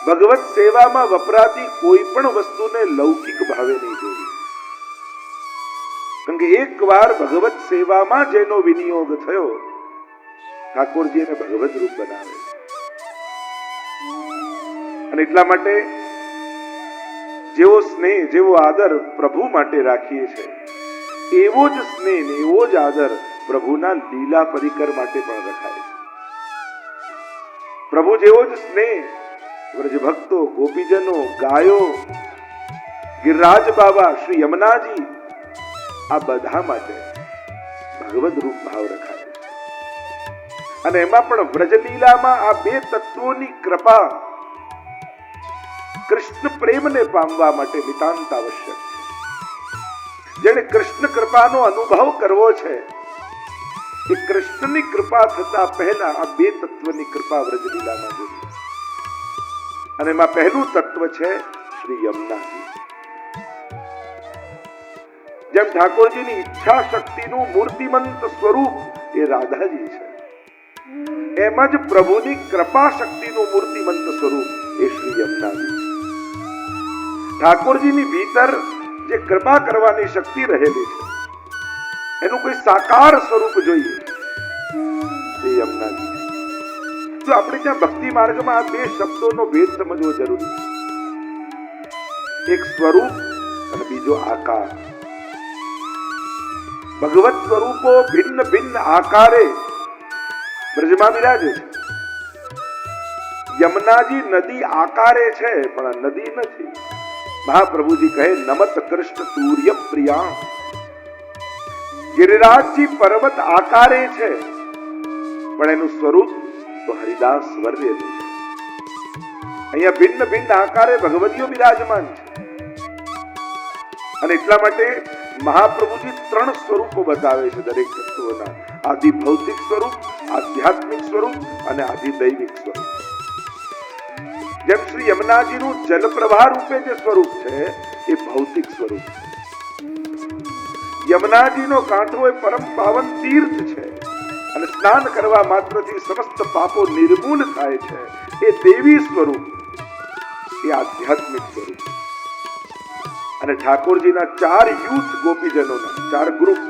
ભગવત સેવામાં વપરાતી કોઈ પણ વસ્તુને લૌકિક ભાવે નહીં જોવી. કારણ કે એકવાર ભગવત સેવામાં જેનો વિનિયોગ થયો, ઠાકોરજી એને ભગવત રૂપ બનાવે. અને એટલા માટે જેવો સ્નેહ, જેવો આદર પ્રભુ માટે રાખીએ છીએ, એવો જ સ્નેહ, એવો જ આદર પ્રભુના લીલા પરિકર માટે પણ રખાય છે. પ્રભુ જેવો જ સ્નેહ વ્રજ ભક્તો, ગોપીજનો, ગાયો, ગિરિરાજ બાબા, શ્રી યમુનાજી, આ બધા માટે ભગવદ રૂપ ભાવ રખાય છે. અને એમાં પણ વ્રજલીલામાં આ બે તત્વોની કૃપા કૃષ્ણ પ્રેમને પામવા માટે નિતાંત આવશ્યક છે. જેને કૃષ્ણ કૃપાનો અનુભવ કરવો છે, એ કૃષ્ણની કૃપા થતા પહેલા આ બે તત્વની કૃપા વ્રજલીલામાં જોઈએ. અને એમાં પહેલું તત્વ છે શ્રી યમુનાજી. જેમ ઠાકોરજીની ઈચ્છા શક્તિનું મૂર્તિમંત સ્વરૂપ એ રાધાજી છે, એમ જ પ્રભુની કૃપા શક્તિનું મૂર્તિમંત સ્વરૂપ એ શ્રી યમુનાજી છે. ઠાકોરજીની ભીતર જે કૃપા કરવાની શક્તિ રહેલી છે, એનું કોઈ સાકાર સ્વરૂપ જોઈએ, એ યમુનાજી છે. તો આપણે ત્યાં ભક્તિ માર્ગમાં આ બે શબ્દોનો ભેદ સમજવો જરૂરી છે. એક સ્વરૂપ અને બીજો આકાર. ભગવત સ્વરૂપો ભિન્ન ભિન્ન આકારે બ્રજમાં બિરાજે છે. યમુનાજી નદી આકારે છે, પણ નદી નથી. મહાપ્રભુજી કહે નમત કૃષ્ણ સૂર્ય પ્રિયા. ગિરિરાજજી પર્વત આકારે છે, પણ એનું સ્વરૂપ તો હરિદાસ વર્ણ્યનું છે. અહીંયા ભિન્ન ભિન્ન આકારે ભગવતીઓ બિરાજમાન છે. અને એટલા માટે મહાપ્રભુજી ત્રણ સ્વરૂપો બતાવે છે દરેક તત્વોના: આદિ ભૌતિક સ્વરૂપ, આધ્યાત્મિક સ્વરૂપ અને આદિ દૈવિક સ્વરૂપ. જેમ શ્રી યમુનાજીનું જલપ્રવાહ રૂપે જે સ્વરૂપ છે, એ ભૌતિક સ્વરૂપ છે. યમુનાજીનો કાંઠો એ પરમ પાવન તીર્થ છે, અને સ્નાન કરવા માત્રથી સમસ્ત પાપો નિર્મૂળ થાય છે. એ દેવી સ્વરૂપ, એ આધ્યાત્મિક સ્વરૂપ. અને ઠાકોરજીના 4 યુથ ગોપીજનોના 4 ગ્રુપ,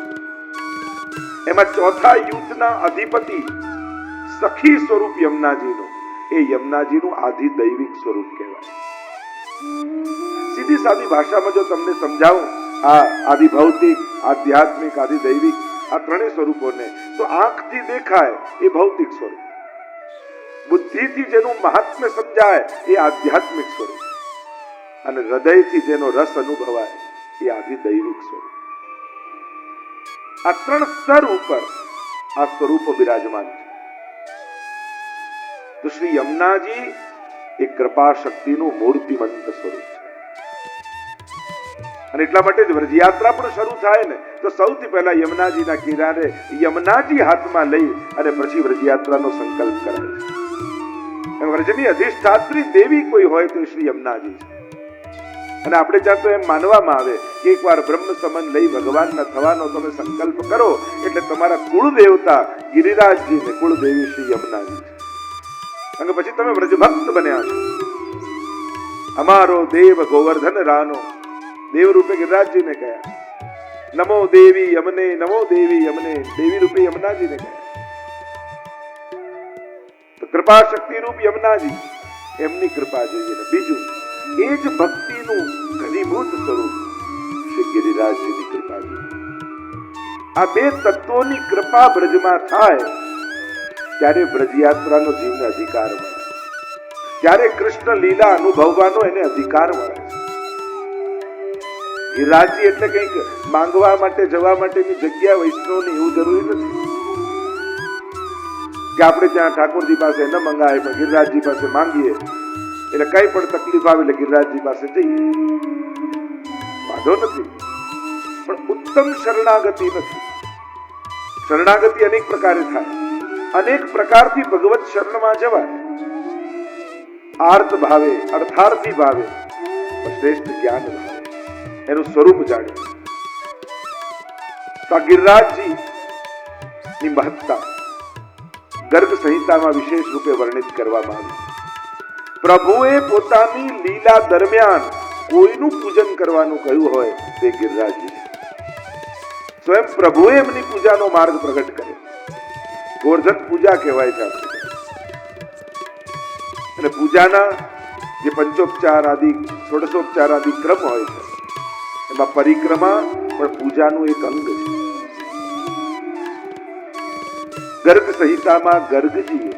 એમાં ચોથા યુથના અધિપતિ સખી સ્વરૂપ યમુનાજીનો, એ યમુનાજીનું આદિ દૈવિક સ્વરૂપ કહેવાય. સીધી સાદી ભાષામાં જો તમને સમજાવું, આ આદિ ભૌતિક, આધ્યાત્મિક, આદિ દૈવિક, આ ત્રણેય સ્વરૂપોને, તો આંખથી દેખાય એ ભૌતિક સ્વરૂપ, બુદ્ધિથી જેનું મહાત્મ્ય સમજાય એ આધ્યાત્મિક સ્વરૂપ, અને હૃદયથી જેનો રસ અનુભવાય એ આદિ દૈવિક સ્વરૂપ. આ 3 સ્તર ઉપર આ સ્વરૂપો બિરાજમાન છે. તો શ્રી યમુનાજી એ કૃપા શક્તિનું મૂર્તિમંત સ્વરૂપ છે. અને એટલા માટે જ વ્રજયાત્રા પણ શરૂ થાય ને, તો સૌથી પહેલા યમુનાજીના કિનારે યમુનાજી હાથમાં લઈ અને પછી વ્રજયાત્રાનો સંકલ્પ કરાય છે. વ્રજની અધિષ્ઠાત્રી દેવી કોઈ હોય તો શ્રી યમુનાજી છે. અને આપણે ત્યાં તો એમ માનવામાં આવે કે એકવાર બ્રહ્મ સમન લઈ ભગવાનના થવાનો તમે સંકલ્પ કરો, એટલે તમારા કુળ દેવતા ગિરિરાજજી ને કુળદેવી શ્રી યમુનાજી છે. અને પછી તમે વ્રજભક્ત બન્યા છો. અમારો દેવ ગોવર્ધન રાનો, દેવ રૂપે ગિરિરાજજીને કહ્યા. નમો દેવી યમને, નમો દેવી યમને, દેવી રૂપે યમુનાજીને કહ્યા. તો કૃપા શક્તિ રૂપ યમુનાજી, એમની કૃપા જોઈએ. બીજું, એ જ ભક્તિનું ઘનીભૂત સ્વરૂપ શ્રી ગિરિરાજજીની કૃપા જોઈએ. આ બે તત્વોની કૃપા બ્રજમાં થાય ત્યારે બ્રજયાત્રાનો જીવને અધિકાર મળે, ત્યારે કૃષ્ણ લીલા અનુભવવાનો એને અધિકાર મળે છે. ગિરિરાજજી એટલે કંઈક માંગવા માટે, જવા માટેની જગ્યા વૈષ્ણવની, એવું જરૂરી નથી કે આપણે ત્યાં ઠાકોરજી પાસે ન મંગાય પણ ગિરિરાજજી પાસે માંગીએ એટલે કઈ પણ તકલીફ આવે એટલે ગિરિરાજજી પાસે જઈએ, વાંધો નથી. પણ ઉત્તમ શરણાગતિ નથી. શરણાગતિ અનેક પ્રકારે થાય, અનેક પ્રકારથી ભગવત શરણમાં જવાય. આર્ત ભાવે, અર્થાર્થી ભાવે, શ્રેષ્ઠ જ્ઞાન ભાવે, એનું સ્વરૂપ જાણે. તો આ ગિરિરાજજી ની મહત્તા ગર્ગ સંહિતામાં વિશેષ રૂપે વર્ણિત કરવામાં આવી. પ્રભુએ પોતાની લીલા દરમિયાન કોઈનું પૂજન કરવાનું કહ્યું હોય તે ગિરિરાજજી છે. સ્વયં પ્રભુએ એમની પૂજાનો માર્ગ પ્રગટ કર્યો. ગોવર્ધન પૂજા કહેવાય છે આપણે. અને પૂજાના જે પંચોપચાર આદિ ષોડશોપચાર આદિ ક્રમ હોય છે એમાં પરિક્રમા પણ પૂજાનું એક અંગ છે. ગર્ગ સંહિતામાં ગર્ગજીએ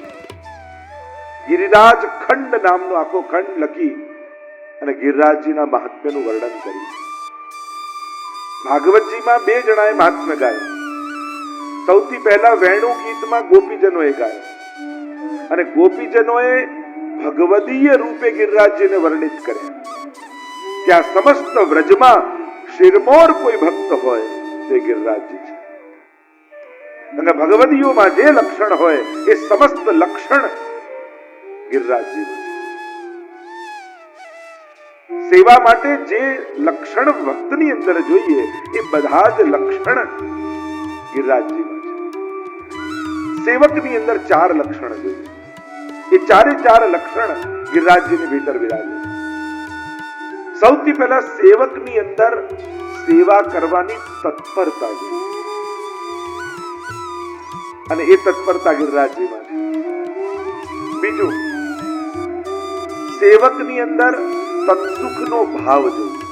ગિરિરાજ ખંડ નામનો આખો ખંડ લખી અને ગિરિરાજજીના મહાત્મ્યનું વર્ણન કર્યું. ભાગવતજીમાં 2 જણાએ મહાત્મ્ય ગાયું. સૌથી પહેલા વેણુ ગીતમાં ગોપીજનોએ ગાયું અને ગોપીજનોએ ભગવદીય રૂપે ગિરિરાજજીને વર્ણિત કર્યા. ત્યાં સમસ્ત વ્રજમાં શિરમોર કોઈ ભક્ત હોય તે ગિરિરાજજી છે. અને ભગવદીયોમાં જે લક્ષણ હોય એ સમસ્ત લક્ષણ ગિરિરાજજીમાં છે. સેવા માટે જે લક્ષણ ભક્તની અંદર જોઈએ એ બધા જ લક્ષણ ગિરિરાજજીમાં છે. સેવકની અંદર 4 લક્ષણ જોઈએ. એ 4 લક્ષણ ગિરિરાજજીની ભીતર વિરાજે. સૌથી પહેલા સેવકની અંદર સેવા કરવાની તત્પરતા જોઈએ અને એ તત્પરતા ગિરિરાજજીમાં છે. બીજું, સેવકની અંદર તત્સુખનો ભાવ જોઈએ.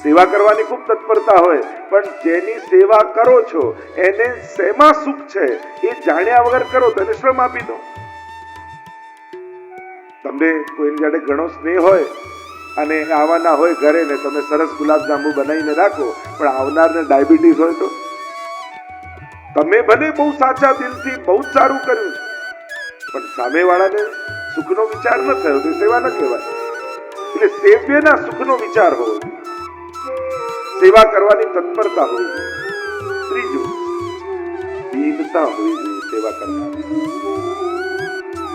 સેવા કરવાની ખૂબ તત્પરતા હોય પણ જેની સેવા કરો છો એને શેમાં સુખ છે એ જાણ્યા વગર કરો તો એને શ્રમ આપી દો. તમને કોઈની જોડે ઘણો સ્નેહ હોય અને આવવાના હોય ઘરે ને તમે સરસ ગુલાબજાંબુ બનાવીને રાખો પણ આવનારને ડાયાબિટીસ હોય તો તમે ભલે બહુ સાચા દિલથી બહુ સારું કર્યું છે પણ સામેવાળાને સુખનો વિચાર ન થયો તો સેવા ન કહેવાય. એટલે સેવ્યના સુખનો વિચાર હોવો જોઈએ. સેવા કરવાની તત્પરતા હોવી જોઈએ. ત્રીજું, દીનતા હોવી જોઈએ સેવા કરતા.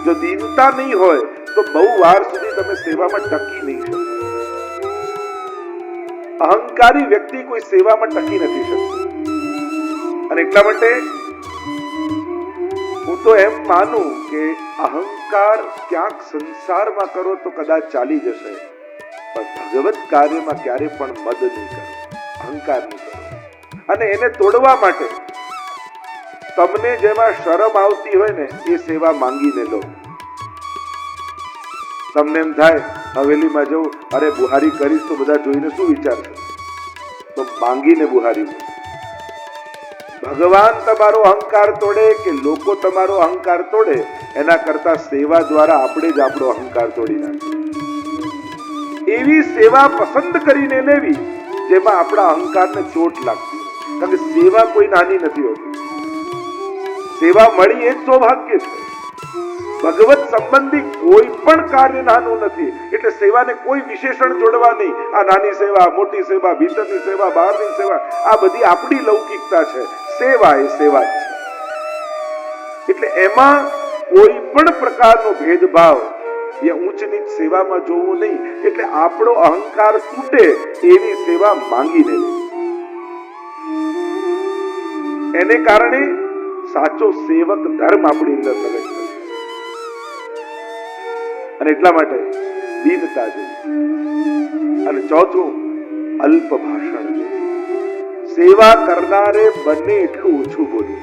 જો દીનતા નહીં હોય તો બહુ વાર સુધી તમે સેવામાં ટકી નહીં શકો. અહંકારી વ્યક્તિ કોઈ સેવામાં ટકી નથી શકતો. અને એટલા માટે હું તો એમ માનું કે અહંકાર ક્યાંક સંસારમાં કરો તો કદાચ ચાલી જશે પણ ભગવત કાર્યમાં ક્યારે પણ મદ નહીં કરો, અહંકાર નહીં કરો. અને એને તોડવા માટે તમને જેમાં શરમ આવતી હોય ને એ સેવા માંગીને લો. તમને એમ થાય હવેલીમાં જવું, અરે બુહારી કરીશ તો બધા જોઈને શું વિચારશે, તો માંગીને બુહારી લો. ભગવાન તમારો અહંકાર તોડે કે લોકો તમારો અહંકાર તોડે એના કરતા સેવા દ્વારા આપણે જ આપણો અહંકાર તોડી નાખીએ. એવી સેવા પસંદ કરીને લેવી જેમાં આપણા અહંકારને ચોટ લાગતી. કારણ કે સેવા કોઈ નાની નથી હોતી. સેવા મળી એ જ સૌભાગ્ય છે. ભગવત સંબંધી કોઈ પણ કાર્ય નાનું નથી. એટલે સેવાને કોઈ વિશેષણ જોડવા નહીં. આ નાની સેવા, મોટી સેવા, ભીતરની સેવા, બહારની સેવા, આ બધી આપણી લૌકિકતા છે. સેવા એ સેવા જ છે. એટલે એમાં કોઈ પણ પ્રકારનો ભેદભાવ એ ઊંચ નીચ સેવામાં જોવું નહીં. એટલે આપણો અહંકાર તૂટે એવી સેવા માંગી લેવી. એને કારણે સાચો સેવક ધર્મ આપણી અંદર પ્રગટ થશે. અને એટલા માટે દીનતા જોઈએ. અને ચોથું, અલ્પ ભાષણ જોઈએ. સેવા કરનારે બને એટલું ઓછું બોલવું.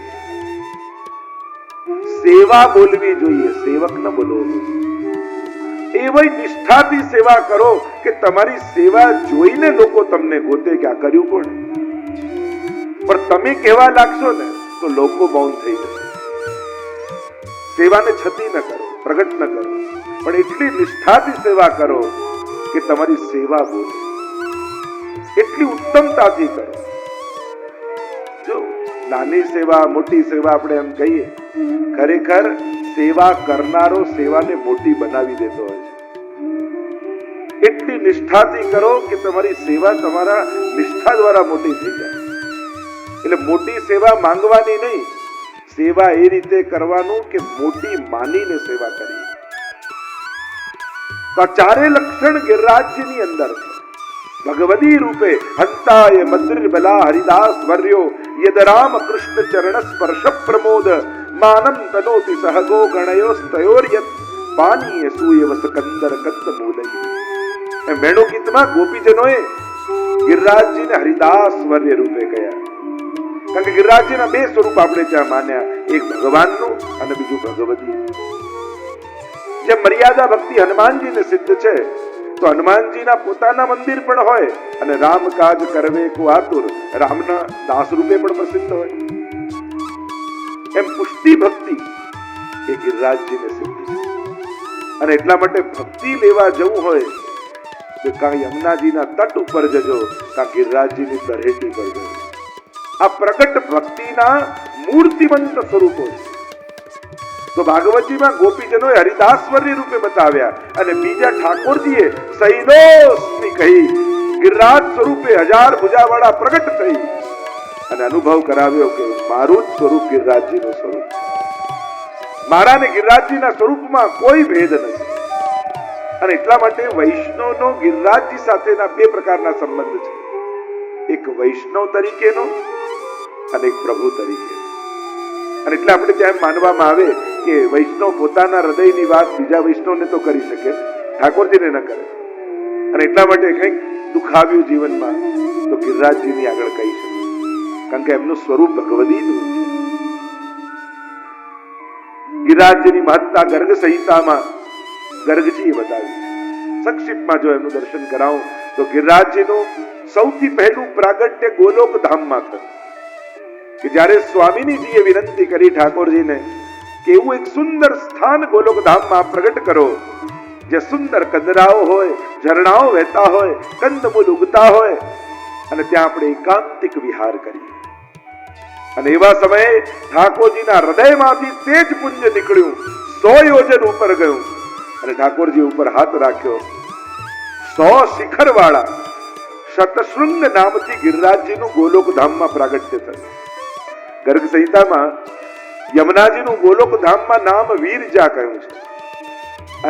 સેવા બોલવી જોઈએ, સેવક ન બોલવું જોઈએ. એવી નિષ્ઠાથી સેવા કરો કે તમારી સેવા જોઈને લોકો તમને ગોતે કે આ કર્યું કોણે. પણ તમે કહેવા લાગશો ને તો લોકો મૌન થઈ જશે. સેવાને છતી ન કરો, પ્રગટ ન કરો, પણ એટલી નિષ્ઠાથી સેવા કરો કે તમારી સેવા બોલે. એટલી ઉત્તમતાથી કરો. જો નાની સેવા, મોટી સેવા આપણે એમ કહીએ, ખરેખર સેવા કરનારો સેવાને મોટી બનાવી દેતો હોય છે. એટલી નિષ્ઠાથી કરો કે તમારી સેવા તમારા નિષ્ઠા દ્વારા મોટી થઈ જાય. એટલે મોટી સેવા માંગવાની નહીં, સેવા એ રીતે કરવાનું કે મોટી માનીને સેવા કરવી. તો આ 4 લક્ષણ ગિરિરાજની અંદર છે. ભગવદી રૂપે હંતાય મદ્રિ બલા હરિદાસ વર્યો યદ રામ કૃષ્ણ ચરણ સ્પર્શ પ્રમોદ માનમ તનોતિ સહગો ગણયો સ્તયોર્યત પાનીએ સૂય વસકંદર કંદ મૂલઈ. એમ વેણુ ગીતમાં ગોપીજનોએ ગિરિરાજજીને હરિદાસ વર્ય રૂપે કહ્યા. કારણ કે ગિરિરાજજીના બે સ્વરૂપ આપણે ત્યાં માન્યા, એક ભગવાનનું અને બીજું ભગવતી. જે મર્યાદા ભક્તિ હનુમાનજીને સિદ્ધ છે, તો હનુમાનજીના પોતાના મંદિર પણ હોય અને રામ કાજ કરવે કો આતુર, રામના દાસ રૂપે પણ પ્રસિદ્ધ હોય. એમ પુષ્ટિ ભક્તિ એ ગિરિરાજજીને સિદ્ધ છે. અને એટલા માટે ભક્તિ લેવા જવું હોય તો કાં યમુનાજીના તટ ઉપર જજો, કાં ગિરિરાજજીની તળેટી પર જજો. આ પ્રગટ ભક્તિના મૂર્તિમંત સ્વરૂપો છે. તો ભાગવતજીમાં ગોપીજનોએ હરિદાસવર્ય રૂપે બતાવ્યા અને બીજા ઠાકોરજીએ સૈલોસની કહી ગિરિરાજ સ્વરૂપે 1000 ભુજાવાળા પ્રગટ થઈ અને અનુભવ કરાવ્યો કે મારું જ સ્વરૂપ ગિરિરાજજીનું સ્વરૂપ છે. મારા ને ગિરિરાજજીના સ્વરૂપમાં કોઈ ભેદ નથી. અને એટલા માટે વૈષ્ણવનો ગિરિરાજજી સાથેના બે પ્રકારના સંબંધ છે. એક વૈષ્ણવ તરીકેનો અને એક પ્રભુ તરીકે. અને એટલે આપણે ત્યાં માનવામાં આવે કે વૈષ્ણવ પોતાના હૃદયની વાત બીજા વૈષ્ણવને તો કરી શકે, ઠાકોરજીને ન કરે. અને એટલા માટે કંઈક દુઃખ આવ્યું જીવનમાં તો ગિરિરાજજીની આગળ કહી શકે, કારણ કે એમનું સ્વરૂપ ભગવદીનું છે. ગિરિરાજજીની મહત્તા ગર્ગ સંહિતામાં ગર્ગજીએ બતાવી. સંક્ષિપ્તમાં જો એમનું દર્શન કરાવું તો ગિરિરાજજીનું સૌથી પહેલું પ્રાગટ્ય ગોલોક ધામમાં થયું. કે જ્યારે સ્વામિનીજીએ વિનંતી કરી ઠાકોરજીને કે એવું એક સુંદર સ્થાન ગોલોક ધામમાં પ્રગટ કરો, જે સુંદર કંદરાઓ હોય, ઝરણાઓ વહેતા હોય, કંદમૂળ ઉગતા હોય અને ત્યાં આપણે એકાંતિક વિહાર કરીએ. અને એવા સમયે ઠાકોરજીના હૃદયમાંથી તેજ પુંજ નીકળ્યું, 100 યોજન ઉપર ગયું અને ઠાકોરજી ઉપર હાથ રાખ્યો. 100 શિખર વાળા શતશૃંગ નામથી ગિરિરાજજીનું ગોલોક ધામમાં પ્રાગટ્ય થયું. ગર્ગ સંહિતામાં યમુનાજીનું ગોલોક ધામમાં નામ વીરજા કહ્યું છે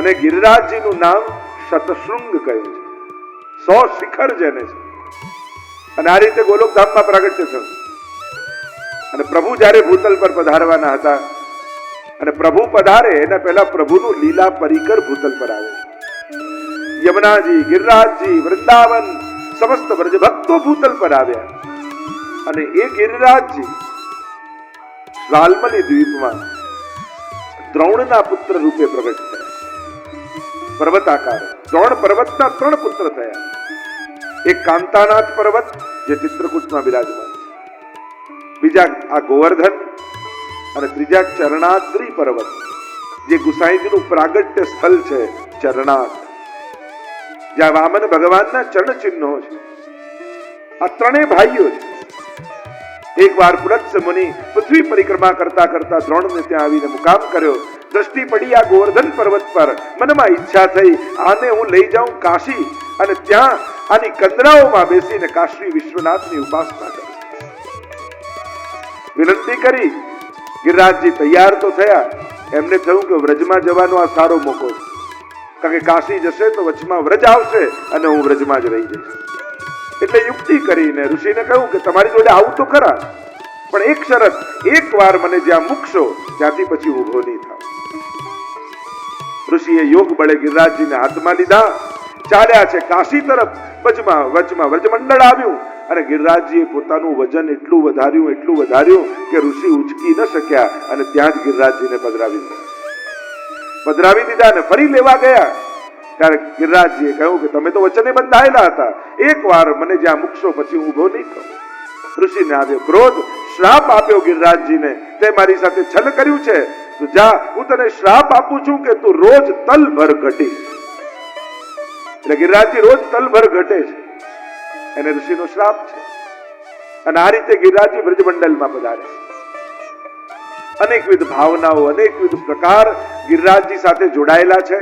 અને ગિરિરાજજીનું નામ શતશૃંગ કહ્યું છે. 100 શિખર જેને છે. અને આ રીતે ગોલોક ધામમાં પ્રાગટ્ય થયું. અને પ્રભુ જ્યારે ભૂતલ પર પધારવાના હતા અને પ્રભુ પધારે એના પહેલા પ્રભુનું લીલા પરિકર ભૂતલ પર આવે. યમુનાજી, ગિરિરાજજી, વૃંદાવન સમસ્ત વ્રજ ભક્તો ભૂતલ પર આવ્યા. અને એ ગિરિરાજજી લાલમની દ્વીપમાં દ્રોણના પુત્ર રૂપે પ્રગટ થયા. પર્વતાકાર દ્રોણ પર્વતના 3 પુત્ર થયા. એક કાંતાનાથ પર્વત જે ચિત્રકૂટમાં બિરાજમાન છે, બીજા આ ગોવર્ધન અને ત્રીજા ચરણાદ્રી પર્વત જે ગુસાઈજીનું પ્રાગટ્ય સ્થળ છે, ચરણાદ, જ્યાં વામન ભગવાનના ચરણ ચિહ્નો છે. આ 3 ભાઈઓ છે. એક વાર પુલત્સ મુનિ પૃથ્વી પરિક્રમા કરતા કરતા દ્રોણને ત્યાં આવીને મુકામ કર્યો. દ્રષ્ટિ પડી આ ગોવર્ધન પર્વત પર. મનમાં ઈચ્છા થઈ આને હું લઈ જાઉં કાશી અને ત્યાં આની કંદરાઓમાં બેસીને કાશી વિશ્વનાથની ઉપાસના કરું. વિનંતી કરી. ગિરિરાજજી તૈયાર તો થયા. એમને થયું કે વ્રજમાં જવાનો આ સારો મોકો છે, કારણ કે કાશી જશે તો વચમાં વ્રજ આવશે અને હું વ્રજમાં જ રહી જઈશ. એટલે યુક્તિ કરીને ઋષિને કહ્યું કે તમારી જોડે આવું તો ખરા, પણ એક શરત, એક વાર મને જ્યાં મૂકશો ત્યાંથી પછી ઊભો નહીં થાવ. ઋષિએ યોગ બળે ગિરિરાજજીને હાથમાં લીધા, ચાલ્યા છે કાશી તરફ. વચમાં વ્રજમંડળ આવ્યું અને ગિરિરાજજીએ પોતાનું વજન એટલું વધાર્યું કે ઋષિ ઉચકી ન શક્યા અને ત્યાં જ ગિરિરાજજીને પધરાવી દીધા અને ફરી લેવા ગયા. ત્યારે ગિરિરાજજીએ કહ્યું કે તમે તો વચને બંધાયેલા હતા, એક વાર મને જ્યાં મૂકશો પછી ઊભો નહીં થઉં. ઋષિને આવ્યો ક્રોધ, શ્રાપ આપ્યો ગિરિરાજજીને, તે મારી સાથે છલ કર્યું છે, તો જા, હું તને શ્રાપ આપું છું કે તું રોજ તલભર ઘટીશ. એટલે ગિરિરાજજી રોજ તલભર ઘટે છે, એને ઋષિનો શ્રાપ છે. અને આ રીતે ગિરિરાજજી બ્રજમંડલમાં પધારે. અનેકવિધ ભાવનાઓ, અનેકવિધ પ્રકાર ગિરિરાજજી સાથે જોડાયેલા છે.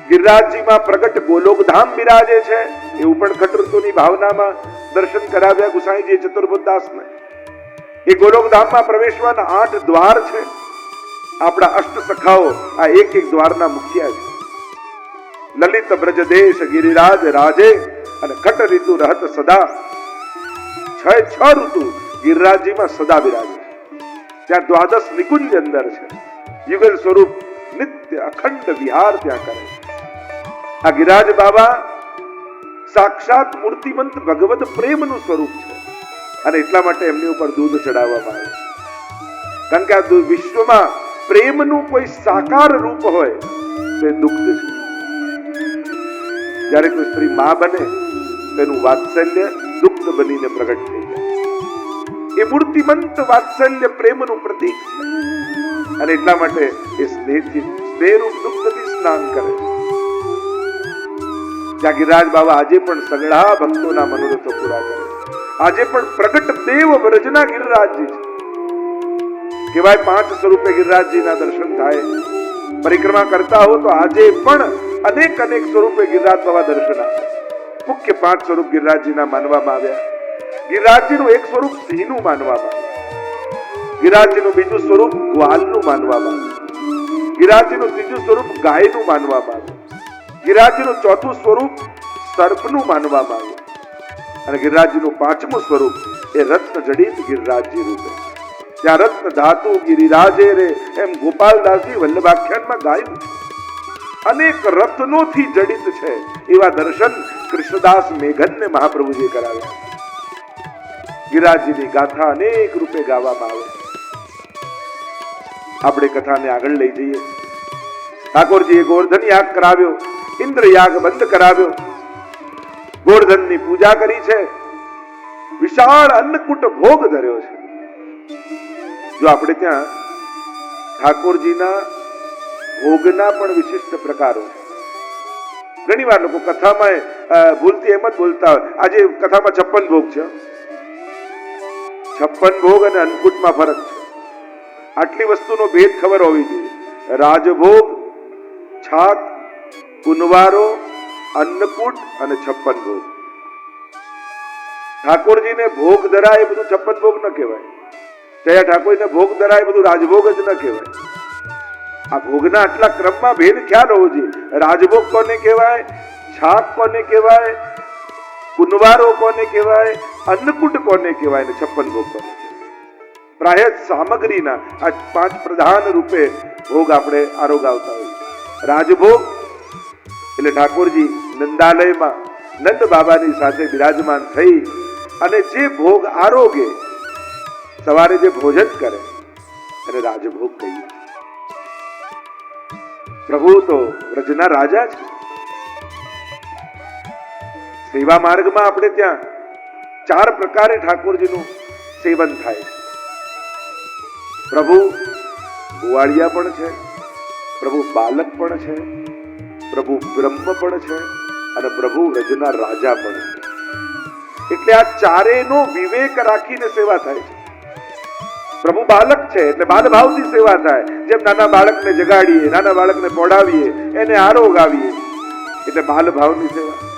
ગિરિરાજજીમાં પ્રગટ ગોલોક ધામ બિરાજે છે, એવું પણ ખટઋતુની ભાવનામાં દર્શન કરાવ્યા ગુસાઈજીએ ચતુર્બુદ્ધદાસને. એ ગોલોક ધામમાં પ્રવેશવાના 8 દ્વાર છે. આપણા અષ્ટ સખાઓ આ એક દ્વારના મુખ્ય છે. લલિત બ્રજદેશ ગિરિરાજ રાજે અને ખટ ઋતુ રહત સદા. 6 ઋતુ ગિરિરાજજીમાં સદા બિરાજે છે. ત્યાં 12 નિકુંજ અંદર છે. યુગલ સ્વરૂપ નિત્ય અખંડ વિહાર ત્યાં કરે. આ ગિરિરાજ બાબા સાક્ષાત મૂર્તિમંત ભગવત પ્રેમનું સ્વરૂપ છે અને એટલા માટે એમની ઉપર દૂધ ચડાવવામાં આવે. કારણ કે આ વિશ્વમાં પ્રેમનું કોઈ સાકાર રૂપ હોય તે દુગ્ધ છે. જ્યારે કોઈ સ્ત્રી માં બને તેનું વાત્સલ્ય દુગ્ધ બનીને પ્રગટ થઈ જાય. એ મૂર્તિમંત વાત્સલ્ય પ્રેમનું પ્રતીક છે અને એટલા માટે એ સ્નેહરૂપ દુગ્ધથી સ્નાન કરે. જ્યાં ગિરિરાજ બાબા આજે પણ સગળા ભક્તોના મનોરથો પૂરા કરે. આજે પણ પ્રગટ દેવ વ્રજના ગિરિરાજજી છે. કેવાય 5 સ્વરૂપે ગિરિરાજજીના દર્શન થાય. પરિક્રમા કરતા હો તો આજે પણ અનેક સ્વરૂપે ગિરિરાજ બાબા દર્શન આપે. મુખ્ય 5 સ્વરૂપ ગિરિરાજજીના માનવામાં આવ્યા. ગિરિરાજજીનું એક સ્વરૂપ સિંહનું માનવામાં આવ્યું. ગિરિરાજજીનું બીજું સ્વરૂપ ગ્વાલનું માનવામાં આવ્યું. ગિરિરાજજીનું ત્રીજું સ્વરૂપ ગાયનું માનવામાં આવ્યું. ગિરિરાજજીનું ચોથું સ્વરૂપ સર્પનું માનવામાં આવ્યું અને ગિરિરાજજીનું 5મું સ્વરૂપ એ રત્ન જડિત ગિરિરાજજી રૂપે. ત્યાં રત્ન ધાતુ ગિરિરાજે રે એમ ગોપાલદાસજી વલ્લભાખ્યાનમાં ગાયું છે. અનેક રત્નોથી જડિત છે એવા દર્શન કૃષ્ણદાસ મેઘનને મહાપ્રભુજીએ કરાવ્યા. ગિરિરાજજીની ગાથા અનેક રૂપે ગાવામાં આવે. આપણે કથાને આગળ લઈ જઈએ. ઠાકોરજીએ ગોવર્ધન યાગ કરાવ્યો, ઇન્દ્ર યાગ બંધ કરાવ્યો, ગોવર્ધનની પૂજા કરી છે, વિશાળ અન્નકૂટ ભોગ ધર્યો છે. જો આપણે ત્યાં ઠાકોરજીના ભોગના પણ વિશિષ્ટ પ્રકારો છે. ઘણી વાર લોકો કથામાં ભૂલથી એમ જ બોલતા હોય આજે કથામાં 56 ભોગ છે. 56 ભોગ અને અન્નકૂટમાં ફરક છે. આટલી વસ્તુનો ભેદ ખબર હોવી જોઈએ. રાજભોગ, છાક, કુનવારો, અન્નકૂટ અને 56 ભોગ. ઠાકોરજીને ભોગ ધરાય એ બધું 56 ભોગ ન કહેવાય. જયા ઠાકોરજીને ભોગ ધરાય બધું રાજભોગ જ ન કહેવાય. આ ભોગના આટલા ક્રમમાં ભેદ ખ્યાલ હોવો જોઈએ. રાજભોગ કોને કહેવાય, છાક કોને કહેવાય, કુનવારો કોને કહેવાય, અન્નકૂટ કોને કહેવાય ને 56 ભોગ કોને કહેવાય. પ્રાય સામગ્રીના આ 5 પ્રધાન રૂપે ભોગ આપણે આરોગાવતા હોઈએ. રાજભોગ એટલે ઠાકોરજી નંદાલયમાં નંદ બાબાની સાથે બિરાજમાન થઈ અને જે ભોગ આરોગે, સવારે જે ભોજન કરે એને રાજભોગ કહીએ. પ્રભુ તો વ્રજના રાજા છે. સેવા માર્ગમાં આપણે ત્યાં 4 પ્રકારે ઠાકોરજીનું સેવન થાય છે. પ્રભુ ગોવાળિયા પણ છે, પ્રભુ બાલક પણ છે, પ્રભુ બ્રહ્મ પણ છે અને પ્રભુ વ્રજના રાજા પણ છે. એટલે આ ચારેયનો વિવેક રાખીને સેવા થાય છે. પ્રભુ બાલક છે એટલે બાલ ભાવથી સેવા થાય. જેમ નાના બાળકને જગાડીએ, નાના બાળકને પોડાવીએ, એને આરોગાવીએ એટલે બાલ ભાવની સેવા.